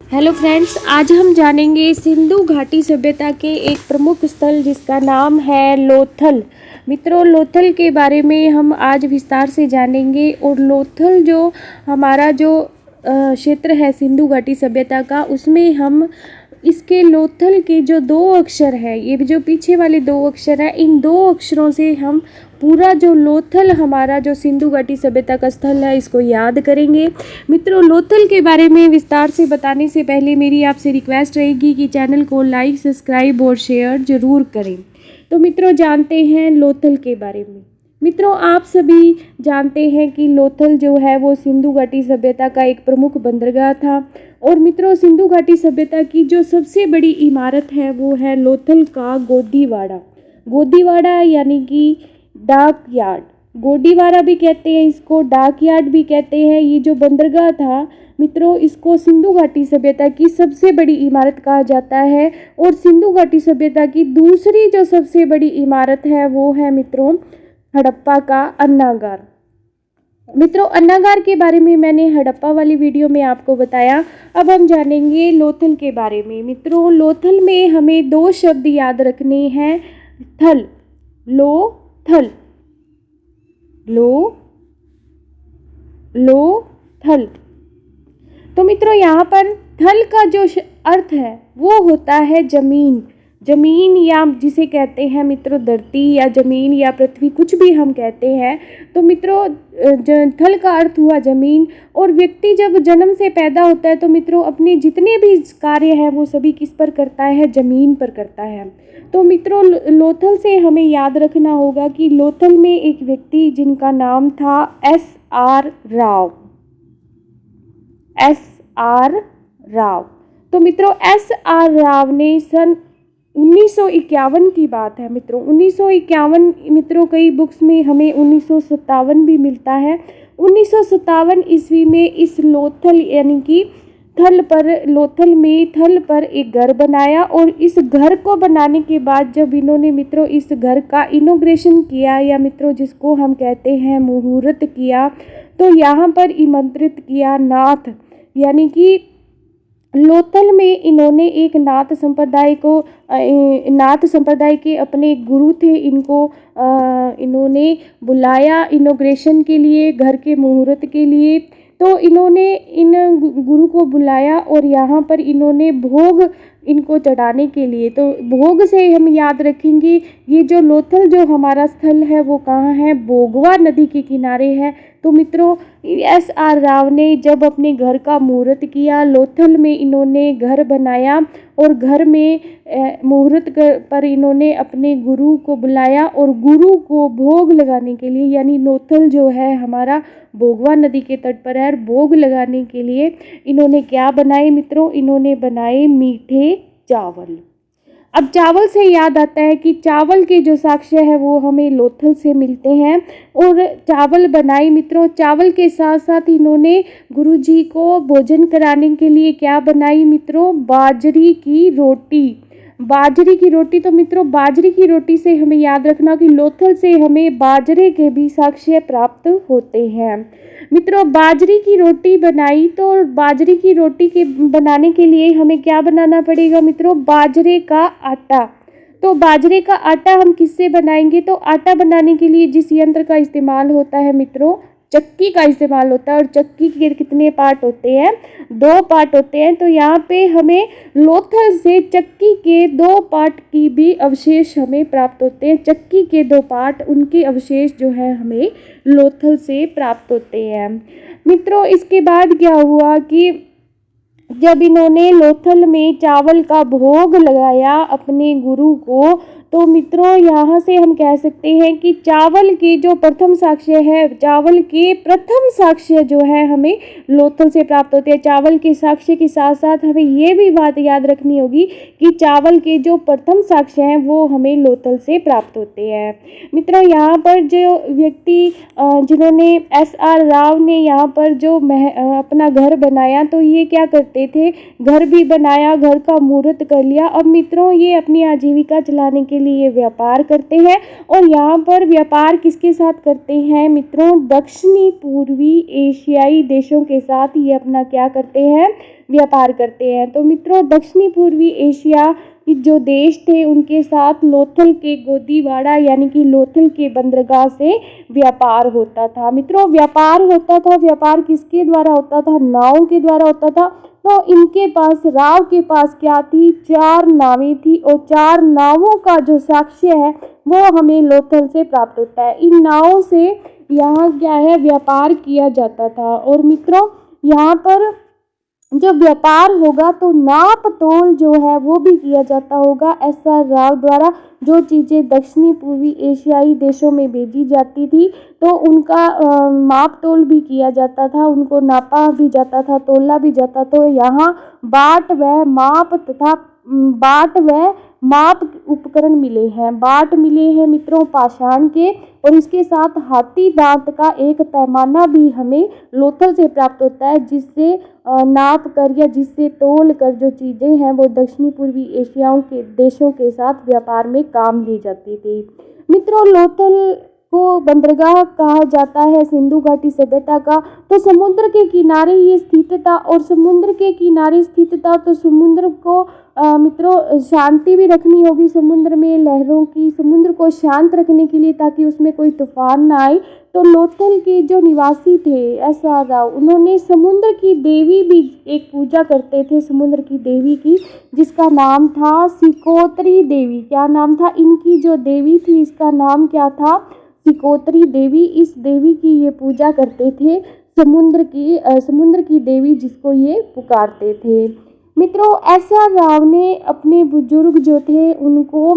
Hello friends, आज हम जानेंगे सिंधु घाटी सभ्यता के एक प्रमुख स्थल जिसका नाम है लोथल। मित्रों, लोथल के बारे में हम आज विस्तार से जानेंगे। और लोथल जो हमारा जो क्षेत्र है सिंधु घाटी सभ्यता का, उसमें हम इसके लोथल के जो दो अक्षर है, ये जो पीछे वाले दो अक्षर है, इन दो अक्षरों से हम पूरा जो लोथल हमारा जो सिंधु घाटी सभ्यता का स्थल है इसको याद करेंगे। मित्रों, लोथल के बारे में विस्तार से बताने से पहले मेरी आपसे रिक्वेस्ट रहेगी कि चैनल को लाइक, सब्सक्राइब और शेयर जरूर करें। तो मित्रों, जानते हैं लोथल के बारे में। मित्रों, आप सभी जानते हैं कि लोथल जो है वो सिंधु घाटी सभ्यता का एक प्रमुख बंदरगाह था। और मित्रों, सिंधु घाटी सभ्यता की जो सबसे बड़ी इमारत है वो है लोथल का गोदीवाड़ा। गोदीवाड़ा यानी कि डाक यार्ड, गोदीवाड़ा भी कहते हैं इसको, डाक यार्ड भी कहते हैं। ये जो बंदरगाह था मित्रों, इसको सिंधु घाटी सभ्यता की सबसे बड़ी इमारत कहा जाता है। और सिंधु घाटी सभ्यता की दूसरी जो सबसे बड़ी इमारत है वो है मित्रों हड़प्पा का अन्नागार। मित्रों, अन्नागार के बारे में मैंने हड़प्पा वाली वीडियो में आपको बताया। अब हम जानेंगे लोथल के बारे में। मित्रों, लोथल में हमें दो शब्द याद रखने हैं, थल, लो थल, लो थल। तो मित्रों, यहाँ पर थल का जो अर्थ है वो होता है जमीन। जमीन या जिसे कहते हैं मित्रों धरती या जमीन या पृथ्वी, कुछ भी हम कहते हैं। तो मित्रों, थल का अर्थ हुआ जमीन। और व्यक्ति जब जन्म से पैदा होता है तो मित्रों अपने जितने भी कार्य हैं वो सभी किस पर करता है, जमीन पर करता है। तो मित्रों, लोथल से हमें याद रखना होगा कि लोथल में एक व्यक्ति जिनका नाम था S.R. राव। S.R. राव। तो मित्रों, S.R. राव ने सन 1951 की बात है मित्रों, 1951। मित्रों, कई बुक्स में हमें 1957 भी मिलता है। 1957 ईस्वी में इस लोथल यानी कि थल पर, लोथल में थल पर एक घर बनाया। और इस घर को बनाने के बाद जब इन्होंने मित्रों इस घर का इनॉग्रेशन किया, या मित्रों जिसको हम कहते हैं मुहूर्त किया, तो यहाँ पर आमंत्रित किया नाथ, यानी कि लोथल में इन्होंने एक नाथ संप्रदाय को, नाथ संप्रदाय के अपने गुरु थे, इनको इन्होंने बुलाया इनॉग्रेशन के लिए, घर के मुहूर्त के लिए। तो इन्होंने इन गुरु को बुलाया और यहाँ पर इन्होंने भोग इनको चढ़ाने के लिए, तो भोग से हम याद रखेंगे ये जो लोथल जो हमारा स्थल है वो कहाँ है, बोगवा नदी के किनारे है। तो मित्रों, S.R. राव ने जब अपने घर का मुहूर्त किया, लोथल में इन्होंने घर बनाया और घर में मुहूर्त पर इन्होंने अपने गुरु को बुलाया और गुरु को भोग लगाने के लिए, यानी लोथल जो है हमारा बोगवा नदी के तट पर है, भोग लगाने के लिए इन्होंने क्या बनाए मित्रों, इन्होंने बनाए मीठे चावल। अब चावल से याद आता है कि चावल के जो साक्ष्य है वो हमें लोथल से मिलते हैं। और चावल बनाई मित्रों, चावल के साथ साथ इन्होंने गुरुजी को भोजन कराने के लिए क्या बनाई मित्रों, बाजरी की रोटी। बाजरी की रोटी। तो मित्रों, बाजरी की रोटी से हमें याद रखना कि लोथल से हमें बाजरे के भी साक्ष्य प्राप्त होते हैं। मित्रों, बाजरी की रोटी बनाई, तो बाजरी की रोटी के बनाने के लिए हमें क्या बनाना पड़ेगा मित्रों, बाजरे का आटा। तो बाजरे का आटा हम किससे बनाएंगे, तो आटा बनाने के लिए जिस यंत्र का इस्तेमाल होता है मित्रों, चक्की का इस्तेमाल होता है। और चक्की के कितने पार्ट होते हैं, 2 पार्ट होते हैं। तो यहाँ पे हमें लोथल से चक्की के 2 पार्ट की भी अवशेष हमें प्राप्त होते हैं। चक्की के 2 पार्ट, उनके अवशेष जो है हमें लोथल से प्राप्त होते हैं। मित्रों, इसके बाद क्या हुआ कि जब इन्होंने लोथल में चावल का भोग लगाया अपने गुरु को, तो मित्रों यहाँ से हम कह सकते हैं कि चावल के जो प्रथम साक्ष्य है, चावल के प्रथम साक्ष्य जो है हमें लोथल से प्राप्त होते हैं। चावल के साक्ष्य के साथ साथ हमें ये भी बात याद रखनी होगी कि चावल के जो प्रथम साक्ष्य हैं वो हमें लोथल से प्राप्त होते हैं। मित्रों, यहाँ पर जो व्यक्ति जिन्होंने S.R. राव ने यहाँ पर जो अपना घर बनाया, तो ये क्या करते थे, घर भी बनाया, घर का मुहूर्त कर लिया। अब मित्रों, ये अपनी आजीविका चलाने के लिए व्यापार करते हैं। और यहाँ पर व्यापार किसके साथ करते हैं मित्रों, दक्षिणी पूर्वी एशियाई देशों के साथ ये अपना क्या करते हैं, व्यापार करते हैं। तो मित्रों दक्षिणी पूर्वी एशिया जो देश थे उनके साथ लोथल के गोदीवाड़ा यानी कि लोथल के बंदरगाह से व्यापार होता था। मित्रों व्यापार होता था, व्यापार किसके द्वारा होता था? नाव के द्वारा होता था। तो इनके पास, राव के पास क्या थी? 4 नावें थी और 4 नावों का जो साक्ष्य है वो हमें लोथल से प्राप्त होता है। इन नावों से यहाँ क्या है, व्यापार किया जाता था। और मित्रों यहाँ पर जब व्यापार होगा तो नाप तोल जो है वो भी किया जाता होगा SR राव द्वारा। जो चीज़ें दक्षिणी पूर्वी एशियाई देशों में भेजी जाती थी तो उनका माप तोल भी किया जाता था, उनको नापा भी जाता था, तोला भी जाता। तो यहाँ बाट व माप उपकरण मिले हैं। बाट मिले हैं मित्रों पाषाण के, और इसके साथ हाथी दांत का एक पैमाना भी हमें लोथल से प्राप्त होता है, जिससे नाप कर या जिससे तोल कर जो चीज़ें हैं वो दक्षिणी पूर्वी एशियाओं के देशों के साथ व्यापार में काम ली जाती थी। मित्रों लोथल को बंदरगाह कहा जाता है सिंधु घाटी सभ्यता का। तो समुद्र के किनारे ये स्थित था, और समुद्र के किनारे स्थित था तो समुद्र को मित्रों शांति भी रखनी होगी, समुद्र में लहरों की, समुद्र को शांत रखने के लिए ताकि उसमें कोई तूफान ना आए। तो लोथल के जो निवासी थे SR राव, उन्होंने समुद्र की देवी भी एक पूजा करते थे, समुद्र की देवी की, जिसका नाम था सिकोत्री देवी। क्या नाम था इनकी जो देवी थी, इसका नाम क्या था? सिकोत्री देवी। इस देवी की ये पूजा करते थे, समुद्र की देवी जिसको ये पुकारते थे। मित्रों SR राव ने अपने बुजुर्ग जो थे उनको,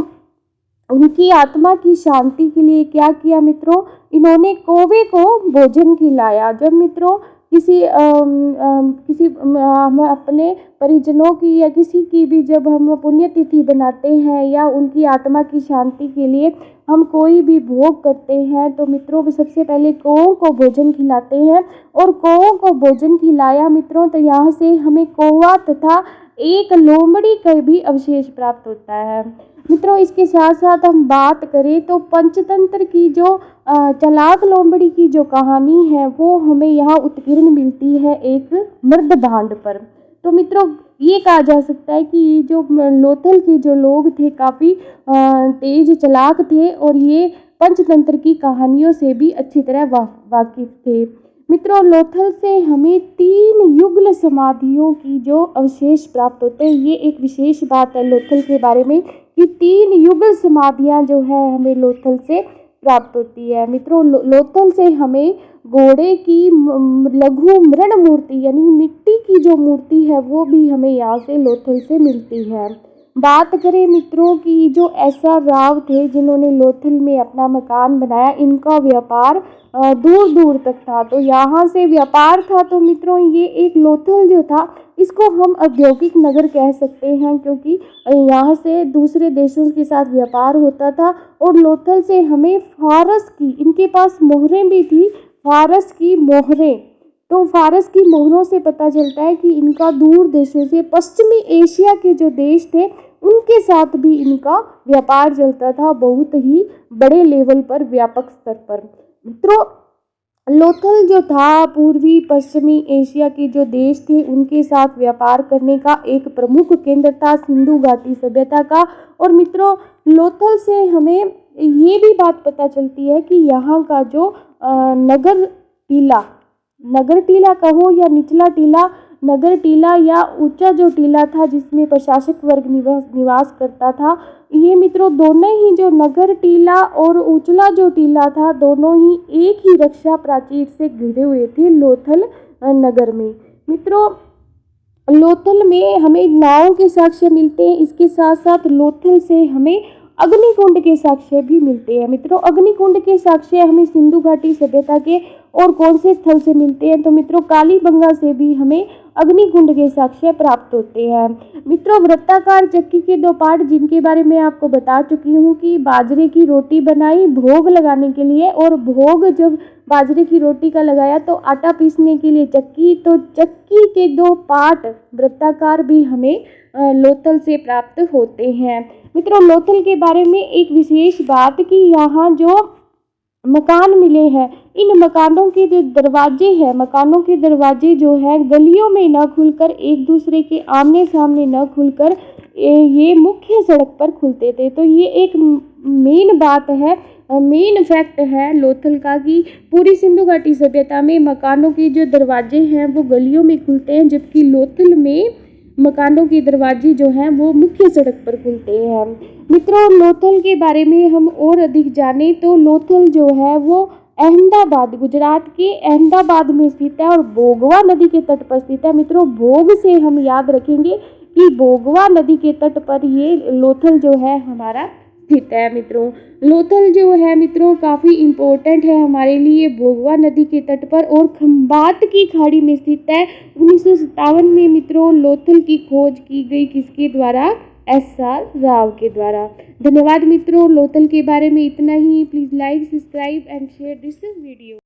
उनकी आत्मा की शांति के लिए क्या किया मित्रों? इन्होंने कौवे को भोजन खिलाया। जब मित्रों हम अपने परिजनों की या किसी की भी जब हम पुण्यतिथि बनाते हैं या उनकी आत्मा की शांति के लिए हम कोई भी भोग करते हैं तो मित्रों सबसे पहले कौओं को भोजन खिलाते हैं। और कौओं को भोजन खिलाया मित्रों तो यहाँ से हमें कौवा तथा एक लोमड़ी का भी अवशेष प्राप्त होता है। मित्रों इसके साथ साथ हम बात करें तो पंचतंत्र की जो चालाक लोमड़ी की जो कहानी है वो हमें यहाँ उत्कीर्ण मिलती है एक मृद भांड पर। तो मित्रों ये कहा जा सकता है कि ये जो लोथल के जो लोग थे काफ़ी तेज चालाक थे और ये पंचतंत्र की कहानियों से भी अच्छी तरह वाकिफ थे। मित्रों लोथल से हमें 3 युगल समाधियों की जो अवशेष प्राप्त होते हैं, ये एक विशेष बात है लोथल के बारे में कि 3 युगल समाधियां जो है हमें लोथल से प्राप्त होती है। मित्रों लोथल से हमें घोड़े की लघु मृण मूर्ति यानी मिट्टी की जो मूर्ति है वो भी हमें यहाँ से लोथल से मिलती है। बात करें मित्रों की जो SR राव थे जिन्होंने लोथल में अपना मकान बनाया, इनका व्यापार दूर दूर तक था। तो यहाँ से व्यापार था तो मित्रों ये एक लोथल जो था इसको हम औद्योगिक नगर कह सकते हैं, क्योंकि यहाँ से दूसरे देशों के साथ व्यापार होता था। और लोथल से हमें फारस की, इनके पास मोहरें भी थी, फारस की मोहरें। तो फारस की मोहरों से पता चलता है कि इनका दूर देशों से पश्चिमी एशिया के जो देश थे उनके साथ भी इनका व्यापार चलता था, बहुत ही बड़े लेवल पर, व्यापक स्तर पर। मित्रों लोथल जो था पूर्वी पश्चिमी एशिया के जो देश थे उनके साथ व्यापार करने का एक प्रमुख केंद्र था सिंधु घाटी सभ्यता का। और मित्रों लोथल से हमें ये भी बात पता चलती है कि यहाँ का जो नगर टीला कहो या निचला टीला, नगर टीला या ऊंचा जो टीला था जिसमें प्रशासक वर्ग निवास करता था, ये मित्रों दोनों ही जो नगर टीला और उचला जो टीला था दोनों ही एक ही रक्षा प्राचीर से घिरे हुए थे लोथल नगर में। मित्रों लोथल में हमें नावों के साक्ष्य मिलते हैं, इसके साथ साथ लोथल से हमें अग्निकुंड के साक्ष्य भी मिलते हैं। मित्रों अग्निकुंड के साक्ष्य हमें सिंधु घाटी सभ्यता के और कौन से स्थल से मिलते हैं? तो मित्रों कालीबंगा से भी हमें अग्निकुंड के साक्ष्य प्राप्त होते हैं। मित्रों वृत्ताकार चक्की के 2 पार्ट जिनके बारे में आपको बता चुकी हूँ कि बाजरे की रोटी बनाई भोग लगाने के लिए, और भोग जब बाजरे की रोटी का लगाया तो आटा पीसने के लिए चक्की, तो चक्की के 2 पार्ट वृत्ताकार भी हमें लोथल से प्राप्त होते हैं। मित्रों लोथल के बारे में एक विशेष बात कि यहाँ जो मकान मिले हैं। इन मकानों के जो दरवाजे हैं, मकानों के दरवाजे जो है गलियों में न खुलकर, एक दूसरे के आमने सामने न खुलकर ये मुख्य सड़क पर खुलते थे। तो ये एक मेन बात है, मेन फैक्ट है लोथल का कि पूरी सिंधु घाटी सभ्यता में मकानों के जो दरवाजे हैं वो गलियों में खुलते हैं, जबकि लोथल में मकानों के दरवाजे जो हैं वो मुख्य सड़क पर खुलते हैं। मित्रों, लोथल के बारे में हम और अधिक जाने तो लोथल जो है वो अहमदाबाद, गुजरात के अहमदाबाद में स्थित है और भोगवा नदी के तट पर स्थित है। मित्रों, भोग से हम याद रखेंगे कि भोगवा नदी के तट पर ये लोथल जो है हमारा स्थित है। मित्रों, लोथल जो है मित्रों काफ़ी इम्पोर्टेंट है हमारे लिए, भोगवा नदी के तट पर और खंबात की खाड़ी में स्थित है। 1957 में मित्रों लोथल की खोज की गई, किसके द्वारा? SR राव के द्वारा। धन्यवाद मित्रों, लोथल के बारे में इतना ही। Please like, subscribe and share this video.